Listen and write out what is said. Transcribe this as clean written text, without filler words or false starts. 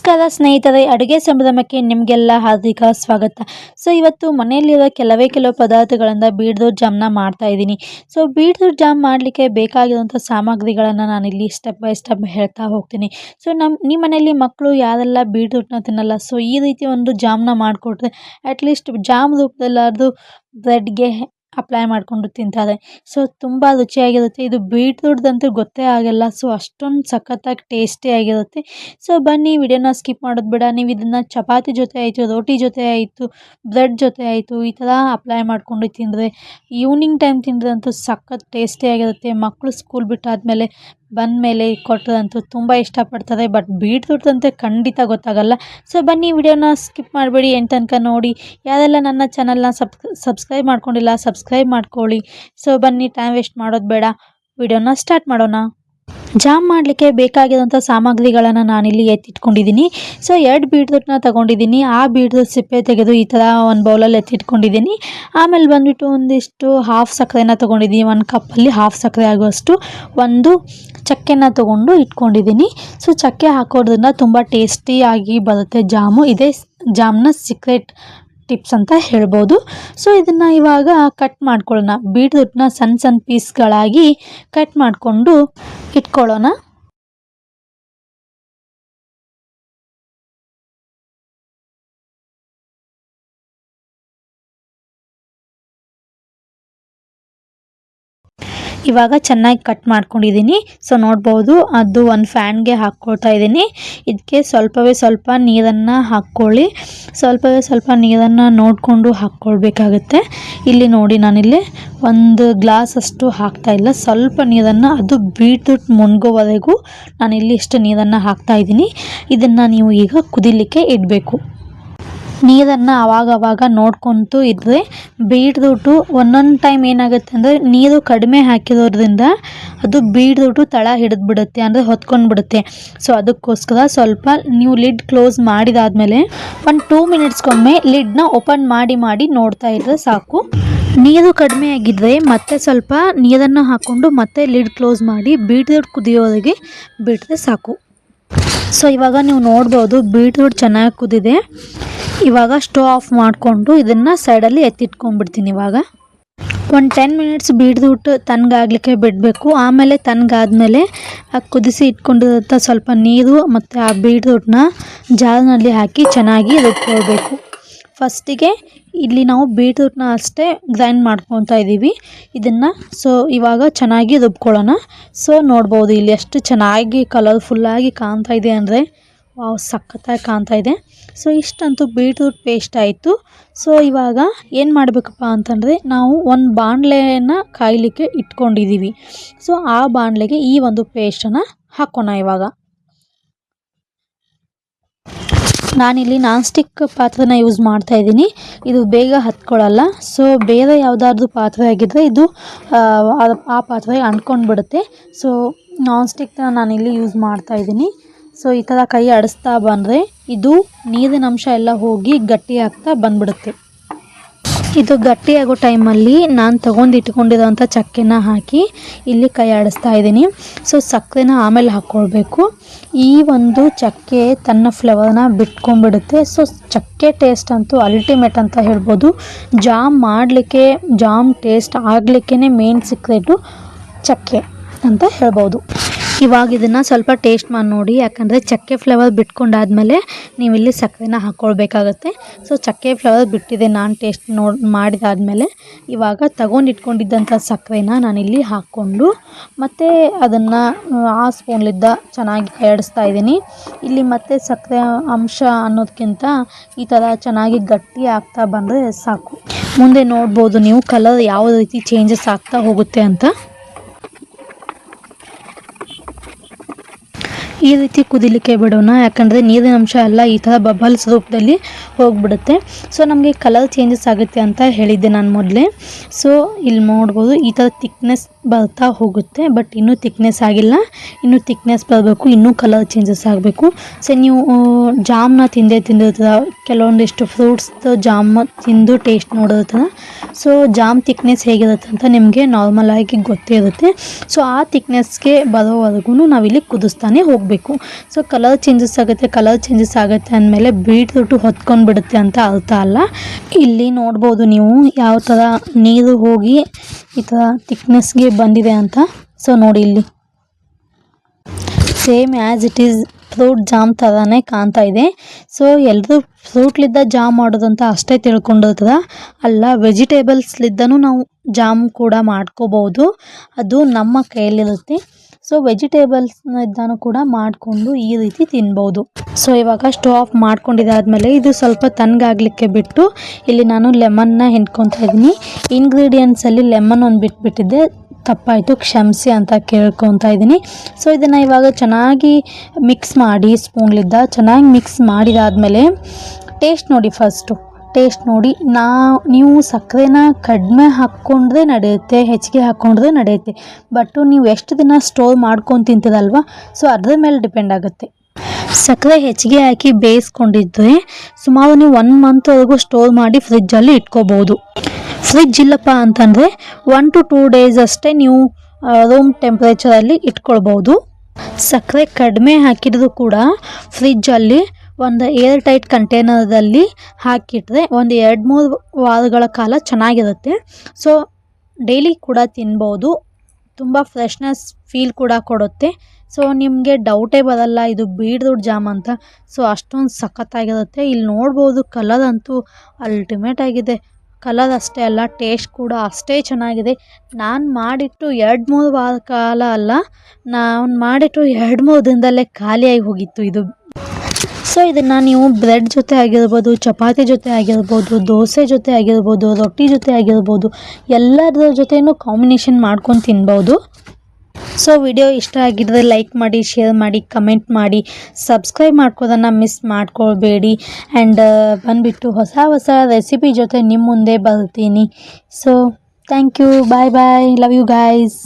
ನಮಸ್ಕಾರ ಸ್ನೇಹಿತರೆ, ಅಡುಗೆ ಸಂಭ್ರಮಕ್ಕೆ ನಿಮಗೆಲ್ಲ ಹಾರ್ದಿಕ ಸ್ವಾಗತ. ಇವತ್ತು ಮನೆಯಲ್ಲಿರೋ ಕೆಲವು ಪದಾರ್ಥಗಳಿಂದ ಬೀಟ್ರೂಟ್ ಜಾಮ್ನ ಮಾಡ್ತಾ ಇದ್ದೀನಿ. ಬೀಟ್ರೂಟ್ ಜಾಮ್ ಮಾಡಲಿಕ್ಕೆ ಬೇಕಾಗಿರುವಂಥ ಸಾಮಗ್ರಿಗಳನ್ನು ನಾನಿಲ್ಲಿ ಸ್ಟೆಪ್ ಬೈ ಸ್ಟೆಪ್ ಹೇಳ್ತಾ ಹೋಗ್ತೀನಿ. ನಿಮ್ಮ ಮನೆಯಲ್ಲಿ ಮಕ್ಕಳು ಯಾರೆಲ್ಲ ಬೀಟ್ರೂಟ್ನ ತಿನ್ನಲ್ಲ, ಈ ರೀತಿ ಒಂದು ಜಾಮ್ನ ಮಾಡಿಕೊಟ್ರೆ ಅಟ್ಲೀಸ್ಟ್ ಜಾಮ್ ರೂಪದಲ್ಲಾದರೂ ಬ್ರೆಡ್ಗೆ ಅಪ್ಲೈ ಮಾಡಿಕೊಂಡು ತಿಂತಾರೆ. ತುಂಬ ರುಚಿಯಾಗಿರುತ್ತೆ. ಇದು ಬೀಟ್ರೂಟ್ದಂತೂ ಗೊತ್ತೇ ಆಗಲ್ಲ. ಅಷ್ಟೊಂದು ಸಖತ್ತಾಗಿ ಟೇಸ್ಟಿಯಾಗಿರುತ್ತೆ. ಬನ್ನಿ, ವಿಡಿಯೋನ ಸ್ಕಿಪ್ ಮಾಡೋದು ಬೇಡ. ನೀವು ಇದನ್ನು ಚಪಾತಿ ಜೊತೆ ಆಯಿತು, ರೋಟಿ ಜೊತೆ ಆಯಿತು, ಬ್ರೆಡ್ ಜೊತೆ ಆಯಿತು, ಈ ಥರ ಅಪ್ಲೈ ಮಾಡ್ಕೊಂಡು ತಿಂದರೆ ಈವ್ನಿಂಗ್ ಟೈಮ್ ತಿಂದರೆ ಅಂತೂ ಸಖತ್ ಟೇಸ್ಟಿಯಾಗಿರುತ್ತೆ. ಮಕ್ಕಳು ಸ್ಕೂಲ್ ಬಿಟ್ಟಾದಮೇಲೆ ಬಂದಮೇಲೆ ಕೊಟ್ಟರಂತೂ ತುಂಬ ಇಷ್ಟಪಡ್ತಾರೆ. ಬಟ್ ಬೀಟ್ರೂಟ್ ಅಂತೆ ಖಂಡಿತ ಗೊತ್ತಾಗಲ್ಲ. ಬನ್ನಿ, ವಿಡಿಯೋನ ಸ್ಕಿಪ್ ಮಾಡಬೇಡಿ, ಎಂಡ್ ತನಕ ನೋಡಿ. ಯಾರೆಲ್ಲ ನನ್ನ ಚಾನಲ್ನ ಸಬ್ಸ್ಕ್ರೈಬ್ ಮಾಡ್ಕೊಂಡಿಲ್ಲ, ಸಬ್ಸ್ಕ್ರೈಬ್ ಮಾಡ್ಕೊಳ್ಳಿ. ಬನ್ನಿ, ಟೈಮ್ ವೇಸ್ಟ್ ಮಾಡೋದು ಬೇಡ, ವಿಡಿಯೋನ ಸ್ಟಾರ್ಟ್ ಮಾಡೋಣ. ಜಾಮ್ ಮಾಡಲಿಕ್ಕೆ ಬೇಕಾಗಿರೋಂಥ ಸಾಮಗ್ರಿಗಳನ್ನು ನಾನಿಲ್ಲಿ ಎತ್ತಿಟ್ಕೊಂಡಿದ್ದೀನಿ. 2 ಬೀಟ್ರೂಟ್ನ ತೊಗೊಂಡಿದ್ದೀನಿ. ಆ ಬೀಟ್ರೂಟ್ ಸಿಪ್ಪೆ ತೆಗೆದು ಈ ಥರ ಒಂದು ಬೌಲಲ್ಲಿ ಎತ್ತಿಟ್ಕೊಂಡಿದ್ದೀನಿ. ಆಮೇಲೆ ಬಂದುಬಿಟ್ಟು ಒಂದಿಷ್ಟು ಹಾಫ್ ಸಕ್ಕರೆನ ತೊಗೊಂಡಿದ್ದೀನಿ. 1 ಕಪ್ಪಲ್ಲಿ ಹಾಫ್ ಸಕ್ಕರೆ ಆಗುವಷ್ಟು ಒಂದು ಚಕ್ಕೆನ ತೊಗೊಂಡು ಇಟ್ಕೊಂಡಿದ್ದೀನಿ. ಚಕ್ಕೆ ಹಾಕೋದ್ರಿಂದ ತುಂಬ ಟೇಸ್ಟಿಯಾಗಿ ಬರುತ್ತೆ ಜಾಮು. ಇದೇ ಜಾಮ್ನ ಸೀಕ್ರೆಟ್ ಟಿಪ್ಸ್ ಅಂತ ಹೇಳ್ಬೋದು. ಇದನ್ನು ಇವಾಗ ಕಟ್ ಮಾಡ್ಕೊಳ್ಳೋಣ. ಬೀಟ್ರೂಟ್ನ ಸಣ್ಣ ಸಣ್ಣ ಪೀಸ್ಗಳಾಗಿ ಕಟ್ ಮಾಡಿಕೊಂಡು ಇಟ್ಕೊಳ್ಳೋಣ. ಇವಾಗ ಚೆನ್ನಾಗಿ ಕಟ್ ಮಾಡ್ಕೊಂಡಿದ್ದೀನಿ. ನೋಡ್ಬೋದು, ಅದು ಒಂದು ಫ್ಯಾನ್ಗೆ ಹಾಕ್ಕೊಳ್ತಾ ಇದ್ದೀನಿ. ಇದಕ್ಕೆ ಸ್ವಲ್ಪ ನೀರನ್ನು ಹಾಕ್ಕೊಳ್ಳಿ. ಸ್ವಲ್ಪ ನೀರನ್ನು ನೋಡಿಕೊಂಡು ಹಾಕ್ಕೊಳ್ಬೇಕಾಗುತ್ತೆ. ಇಲ್ಲಿ ನೋಡಿ, ನಾನಿಲ್ಲಿ 1 ಗ್ಲಾಸ್ ಅಷ್ಟು ಹಾಕ್ತಾಯಿಲ್ಲ. ಸ್ವಲ್ಪ ನೀರನ್ನು, ಅದು ಬೀಟ್ರೂಟ್ ಮುನ್ಗೋವರೆಗೂ ನಾನಿಲ್ಲಿ ಇಷ್ಟು ನೀರನ್ನು ಹಾಕ್ತಾಯಿದ್ದೀನಿ. ಇದನ್ನು ನೀವು ಈಗ ಕುದಿಲಿಕ್ಕೆ ಇಡಬೇಕು. ನೀರನ್ನು ಆವಾಗವಾಗ ನೋಡ್ಕೊತು ಇದ್ದರೆ ಬೀಟ್ರೂಟು ಒಂದೊಂದು ಟೈಮ್ ಏನಾಗುತ್ತೆ ಅಂದರೆ ನೀರು ಕಡಿಮೆ ಹಾಕಿರೋದ್ರಿಂದ ಅದು ಬೀಟ್ರೂಟು ತಳ ಹಿಡಿದ್ಬಿಡುತ್ತೆ, ಅಂದರೆ ಹೊತ್ಕೊಂಡು ಬಿಡುತ್ತೆ. ಅದಕ್ಕೋಸ್ಕರ ಸ್ವಲ್ಪ ನೀವು ಲಿಡ್ ಕ್ಲೋಸ್ ಮಾಡಿದಾದಮೇಲೆ 2 ಮಿನಿಟ್ಸ್ಗೊಮ್ಮೆ ಲಿಡ್ನ ಓಪನ್ ಮಾಡಿ ನೋಡ್ತಾ ಇದ್ದರೆ ಸಾಕು. ನೀರು ಕಡಿಮೆ ಆಗಿದ್ದರೆ ಮತ್ತೆ ಸ್ವಲ್ಪ ನೀರನ್ನು ಹಾಕ್ಕೊಂಡು ಮತ್ತೆ ಲಿಡ್ ಕ್ಲೋಸ್ ಮಾಡಿ ಬೀಟ್ರೂಟ್ ಕುದಿಯೋವರೆಗೆ ಬಿಟ್ಟರೆ ಸಾಕು. ಇವಾಗ ನೀವು ನೋಡ್ಬೋದು, ಬೀಟ್ರೂಟ್ ಚೆನ್ನಾಗಿ ಕುದಿದೆ. ಇವಾಗ ಸ್ಟವ್ ಆಫ್ ಮಾಡಿಕೊಂಡು ಇದನ್ನು ಸೈಡಲ್ಲಿ ಎತ್ತಿಟ್ಕೊಂಡ್ಬಿಡ್ತೀನಿ. ಇವಾಗ 10 ಮಿನಿಟ್ಸ್ ಬೀಟ್ರೂಟ್ ತಣ್ಣಗಾಗಲಿಕ್ಕೆ ಬಿಡಬೇಕು. ಆಮೇಲೆ ತಣ್ಣಗಾದ್ಮೇಲೆ ಕುದಿಸಿ ಇಟ್ಕೊಂಡಿರೋಂಥ ಸ್ವಲ್ಪ ನೀರು ಮತ್ತು ಆ ಬೀಟ್ರೂಟ್ನ ಜಾರ್ನಲ್ಲಿ ಹಾಕಿ ಚೆನ್ನಾಗಿ ರುಬ್ಕೊಳ್ಬೇಕು. ಫಸ್ಟಿಗೆ ಇಲ್ಲಿ ನಾವು ಬೀಟ್ರೂಟ್ನ ಅಷ್ಟೇ ಗ್ರೈಂಡ್ ಮಾಡ್ಕೊತಾ ಇದ್ದೀವಿ ಇದನ್ನು. ಇವಾಗ ಚೆನ್ನಾಗಿ ರುಬ್ಕೊಳ್ಳೋಣ. ನೋಡ್ಬೋದು, ಇಲ್ಲಿ ಎಷ್ಟು ಚೆನ್ನಾಗಿ ಕಲರ್ಫುಲ್ಲಾಗಿ ಕಾಣ್ತಾ ಇದೆ ಅಂದರೆ ವಾವ್, ಸಖತ್ತಾಗಿ ಕಾಣ್ತಾ ಇದೆ. ಇಷ್ಟಂತೂ ಬೀಟ್ರೂಟ್ ಪೇಸ್ಟ್ ಆಯಿತು. ಇವಾಗ ಏನು ಮಾಡಬೇಕಪ್ಪ ಅಂತಂದರೆ, ನಾವು ಒಂದು ಬಾಣಲೆಯನ್ನು ಕಾಯಲಿಕ್ಕೆ ಇಟ್ಕೊಂಡಿದ್ದೀವಿ. ಆ ಬಾಣಲೆಗೆ ಈ ಒಂದು ಪೇಸ್ಟನ್ನು ಹಾಕೋಣ. ಇವಾಗ ನಾನಿಲ್ಲಿ ನಾನ್ ಸ್ಟಿಕ್ ಪಾತ್ರೆನ ಯೂಸ್ ಮಾಡ್ತಾ ಇದ್ದೀನಿ. ಇದು ಬೇಗ ಹತ್ಕೊಳ್ಳಲ್ಲ. ಬೇರೆ ಯಾವುದಾದ್ರೂ ಪಾತ್ರೆ ಆಗಿದ್ದರೆ ಇದು ಆ ಪಾತ್ರೆಗೆ ಅಂಟ್ಕೊಂಡು ಬಿಡುತ್ತೆ. ನಾನ್ ಸ್ಟಿಕ್ನ ನಾನಿಲ್ಲಿ ಯೂಸ್ ಮಾಡ್ತಾ ಇದ್ದೀನಿ. ಈ ಥರ ಕೈ ಆಡಿಸ್ತಾ ಬಂದರೆ ಇದು ನೀರಿನ ಅಂಶ ಎಲ್ಲ ಹೋಗಿ ಗಟ್ಟಿ ಆಗ್ತಾ ಬಂದ್ಬಿಡುತ್ತೆ. ಇದು ಗಟ್ಟಿಯಾಗೋ ಟೈಮಲ್ಲಿ ನಾನು ಇಟ್ಕೊಂಡಿರೋಂಥ ಚಕ್ಕೆನ ಹಾಕಿ ಇಲ್ಲಿ ಕೈ ಆಡಿಸ್ತಾ ಇದ್ದೀನಿ. ಸಕ್ಕರೆನ ಆಮೇಲೆ ಹಾಕ್ಕೊಳ್ಬೇಕು. ಈ ಒಂದು ಚಕ್ಕೆ ತನ್ನ ಫ್ಲೇವರ್ನ ಬಿಟ್ಕೊಂಡ್ಬಿಡುತ್ತೆ. ಚಕ್ಕೆ ಟೇಸ್ಟ್ ಅಂತೂ ಅಲ್ಟಿಮೇಟ್ ಅಂತ ಹೇಳ್ಬೋದು. ಜಾಮ್ ಟೇಸ್ಟ್ ಆಗಲಿಕ್ಕೇ ಮೇನ್ ಸೀಕ್ರೆಟು ಚಕ್ಕೆ ಅಂತ ಹೇಳ್ಬೋದು. ಇವಾಗ ಇದನ್ನು ಸ್ವಲ್ಪ ಟೇಸ್ಟ್ ಮಾಡಿ ನೋಡಿ, ಯಾಕಂದರೆ ಚಕ್ಕೆ ಫ್ಲೇವರ್ ಬಿಟ್ಕೊಂಡಾದ್ಮೇಲೆ ನೀವಿಲ್ಲಿ ಸಕ್ಕರೆನ ಹಾಕ್ಕೊಳ್ಬೇಕಾಗತ್ತೆ. ಚಕ್ಕೆ ಫ್ಲೇವರ್ ಬಿಟ್ಟಿದೆ ನಾನು ಟೇಸ್ಟ್ ಮಾಡಿದಾದ್ಮೇಲೆ ಇವಾಗ ಇಟ್ಕೊಂಡಿದ್ದಂಥ ಸಕ್ಕರೆನ ನಾನಿಲ್ಲಿ ಹಾಕ್ಕೊಂಡು ಮತ್ತು ಅದನ್ನು ಆ ಸ್ಪೂನ್ಲಿದ್ದ ಚೆನ್ನಾಗಿ ಕೈಯಾಡಿಸ್ತಾ ಇದ್ದೀನಿ. ಇಲ್ಲಿ ಮತ್ತೆ ಸಕ್ಕರೆ ಅಂಶ ಅನ್ನೋದಕ್ಕಿಂತ ಈ ಥರ ಚೆನ್ನಾಗಿ ಗಟ್ಟಿ ಆಗ್ತಾ ಬಂದರೆ ಸಾಕು. ಮುಂದೆ ನೋಡ್ಬೋದು ನೀವು ಕಲರ್ ಯಾವ ರೀತಿ ಚೇಂಜಸ್ ಆಗ್ತಾ ಹೋಗುತ್ತೆ ಅಂತ. ಈ ರೀತಿ ಕುದಿಲಿಕ್ಕೆ ಬಿಡೋಣ, ಯಾಕಂದರೆ ನೀರಿನ ಅಂಶ ಎಲ್ಲ ಈ ಥರ ಬಬಲ್ಸ್ ರೂಪದಲ್ಲಿ ಹೋಗಿಬಿಡುತ್ತೆ. ನಮಗೆ ಕಲರ್ ಚೇಂಜಸ್ ಆಗುತ್ತೆ ಅಂತ ಹೇಳಿದ್ದೆ ನಾನು ಮೊದಲೇ. ಇಲ್ಲಿ ನೋಡ್ಬೋದು, ಈ ಥರ ಥಿಕ್ನೆಸ್ ಬರ್ತಾ ಹೋಗುತ್ತೆ. ಬಟ್ ಇನ್ನೂ ಥಿಕ್ನೆಸ್ ಆಗಿಲ್ಲ, ಇನ್ನೂ ಥಿಕ್ನೆಸ್ ಬರಬೇಕು, ಇನ್ನೂ ಕಲರ್ ಚೇಂಜಸ್ ಆಗಬೇಕು. ಸೊ ನೀವು ಜಾಮ್ನ ತಿಂದಿರ್ತೀರ, ಕೆಲವೊಂದಿಷ್ಟು ಫ್ರೂಟ್ಸ್ದು ಜಾಮ್ ತಿಂದು ಟೇಸ್ಟ್ ನೋಡಿರ್ತೀರ. ಸೊ ಜಾಮ್ ಥಿಕ್ನೆಸ್ ಹೇಗಿರುತ್ತೆ ಅಂತ ನಿಮಗೆ ನಾರ್ಮಲಾಗಿ ಗೊತ್ತೇ ಇರುತ್ತೆ. ಸೊ ಆ ಥಿಕ್ನೆಸ್ಗೆ ಬರೋವರೆಗೂ ನಾವಿಲ್ಲಿ ಕುದಿಸ್ತಾನೆ ಹೋಗಬೇಕು. ಸೊ ಕಲರ್ ಚೇಂಜಸ್ ಆಗುತ್ತೆ ಅಂದಮೇಲೆ ಬೀಟ್ರೂಟು ಹೊತ್ಕೊಂಡು ಬಿಡುತ್ತೆ ಅಂತ ಅರ್ಥ ಅಲ್ಲ. ಇಲ್ಲಿ ನೋಡ್ಬೋದು ನೀವು ಯಾವ ಥರ ನೀರು ಹೋಗಿ ಈ ಥರ ಥಿಕ್ನೆಸ್ಗೆ ಬಂದಿದೆ ಅಂತ. ಸೊ ನೋಡಿ ಇಲ್ಲಿ same as it is fruit jam ಥರನೇ ಕಾಣ್ತಾ ಇದೆ. ಸೊ ಎಲ್ಲರೂ ಫ್ರೂಟ್ಲಿದ್ದ ಜಾಮ್ ಮಾಡೋದು ಅಂತ ಅಷ್ಟೇ ತಿಳ್ಕೊಂಡಿರ್ತದ, ಅಲ್ಲ ವೆಜಿಟೇಬಲ್ಸ್ಲಿದ್ದನೂ ನಾವು ಜಾಮ್ ಕೂಡ ಮಾಡ್ಕೋಬೋದು, ಅದು ನಮ್ಮ ಕೈಯಲ್ಲಿರುತ್ತೆ. ಸೊ ವೆಜಿಟೇಬಲ್ಸ್ನಿಂದನೂ ಕೂಡ ಮಾಡಿಕೊಂಡು ಈ ರೀತಿ ತಿನ್ಬೋದು. ಸೊ ಇವಾಗ ಸ್ಟವ್ ಆಫ್ ಮಾಡ್ಕೊಂಡಿದ್ದಾದಮೇಲೆ ಇದು ಸ್ವಲ್ಪ ತಣ್ಣಗಾಗಲಿಕ್ಕೆ ಬಿಟ್ಟು ಇಲ್ಲಿ ನಾನು ಲೆಮನ್ನ ಹಿಂಡ್ಕೊತಾ ಇದ್ದೀನಿ. ಇಂಗ್ರೀಡಿಯೆಂಟ್ಸಲ್ಲಿ ಲೆಮನ್ ಒಂದು ಬಿಟ್ಬಿಟ್ಟಿದ್ದೆ, ತಪ್ಪಾಯಿತು, ಕ್ಷಮಿಸಿ ಅಂತ ಕೇಳ್ಕೊತಾ ಇದ್ದೀನಿ. ಸೊ ಇದನ್ನು ಇವಾಗ ಚೆನ್ನಾಗಿ ಮಿಕ್ಸ್ ಮಾಡಿ ಸ್ಪೂನ್ಲಿದ್ದ ಚೆನ್ನಾಗಿ ಮಿಕ್ಸ್ ಮಾಡಿದಾದಮೇಲೆ ಟೇಸ್ಟ್ ನೋಡಿ. ಫಸ್ಟು ಟೇಸ್ಟ್ ನೋಡಿ. ನೀವು ಸಕ್ಕರೆನ ಕಡಿಮೆ ಹಾಕ್ಕೊಂಡ್ರೆ ನಡೆಯುತ್ತೆ, ಹೆಚ್ಚಿಗೆ ಹಾಕ್ಕೊಂಡ್ರೆ ನಡೆಯುತ್ತೆ. ಬಟ್ ನೀವು ಎಷ್ಟು ದಿನ ಸ್ಟೋರ್ ಮಾಡ್ಕೊಂಡು ತಿಂತೀರಲ್ವ, ಸೊ ಅದ್ರ ಮೇಲೆ ಡಿಪೆಂಡ್ ಆಗುತ್ತೆ. ಸಕ್ಕರೆ ಹೆಚ್ಚಿಗೆ ಹಾಕಿ ಬೇಯಿಸ್ಕೊಂಡಿದ್ರೆ ಸುಮಾರು ನೀವು 1 ಮಂತ್ವರೆಗೂ ಸ್ಟೋರ್ ಮಾಡಿ ಫ್ರಿಜ್ಜಲ್ಲಿ ಇಟ್ಕೋಬೋದು. ಫ್ರಿಜ್ ಇಲ್ಲಪ್ಪ ಅಂತಂದರೆ 1 to 2 days ಅಷ್ಟೇ ನೀವು ರೂಮ್ ಟೆಂಪ್ರೇಚರಲ್ಲಿ ಇಟ್ಕೊಳ್ಬೋದು. ಸಕ್ಕರೆ ಕಡಿಮೆ ಹಾಕಿದರೂ ಕೂಡ ಫ್ರಿಜ್ಜಲ್ಲಿ ಒಂದು ಏರ್ ಟೈಟ್ ಕಂಟೈನರ್ದಲ್ಲಿ ಹಾಕಿಟ್ರೆ ಒಂದು 2-3 ವಾರಗಳ ಕಾಲ ಚೆನ್ನಾಗಿರುತ್ತೆ. ಸೊ ಡೈಲಿ ಕೂಡ ತಿನ್ಬೋದು, ತುಂಬ ಫ್ರೆಶ್ನೆಸ್ ಫೀಲ್ ಕೂಡ ಕೊಡುತ್ತೆ. ಸೊ ನಿಮಗೆ ಡೌಟೇ ಬರಲ್ಲ ಇದು ಬೀಟ್ರೂಟ್ ಜಾಮ್ ಅಂತ. ಸೊ ಅಷ್ಟೊಂದು ಸಖತ್ತಾಗಿರುತ್ತೆ. ಇಲ್ಲಿ ನೋಡ್ಬೋದು ಕಲರ್ ಅಂತೂ ಅಲ್ಟಿಮೇಟ್ ಆಗಿದೆ. ಕಲರ್ ಅಷ್ಟೇ ಅಲ್ಲ, ಟೇಸ್ಟ್ ಕೂಡ ಅಷ್ಟೇ ಚೆನ್ನಾಗಿದೆ. ನಾನು ಮಾಡಿಟ್ಟು 2-3 ವಾರ ಕಾಲ ಅಲ್ಲ, ನಾನು ಮಾಡಿಟ್ಟು 2-3 ದಿನದಲ್ಲೇ ಖಾಲಿಯಾಗಿ ಹೋಗಿತ್ತು ಇದು. ಸೊ ಇದನ್ನು ನೀವು ಬ್ರೆಡ್ ಜೊತೆ ಆಗಿರ್ಬೋದು, ಚಪಾತಿ ಜೊತೆ ಆಗಿರ್ಬೋದು, ದೋಸೆ ಜೊತೆ ಆಗಿರ್ಬೋದು, ರೊಟ್ಟಿ ಜೊತೆ ಆಗಿರ್ಬೋದು, ಎಲ್ಲದರ ಜೊತೆನೂ ಕಾಂಬಿನೇಷನ್ ಮಾಡ್ಕೊಂಡು ತಿನ್ಬೋದು. ಸೊ ವಿಡಿಯೋ ಇಷ್ಟ ಆಗಿದ್ರೆ ಲೈಕ್ ಮಾಡಿ, ಶೇರ್ ಮಾಡಿ, ಕಮೆಂಟ್ ಮಾಡಿ, ಸಬ್ಸ್ಕ್ರೈಬ್ ಮಾಡ್ಕೋದನ್ನು ಮಿಸ್ ಮಾಡ್ಕೊಳ್ಬೇಡಿ. ಆ್ಯಂಡ್ ಬಂದುಬಿಟ್ಟು ಹೊಸ ರೆಸಿಪಿ ಜೊತೆ ನಿಮ್ಮ ಮುಂದೆ ಬರ್ತೀನಿ. So thank you, bye bye, love you guys.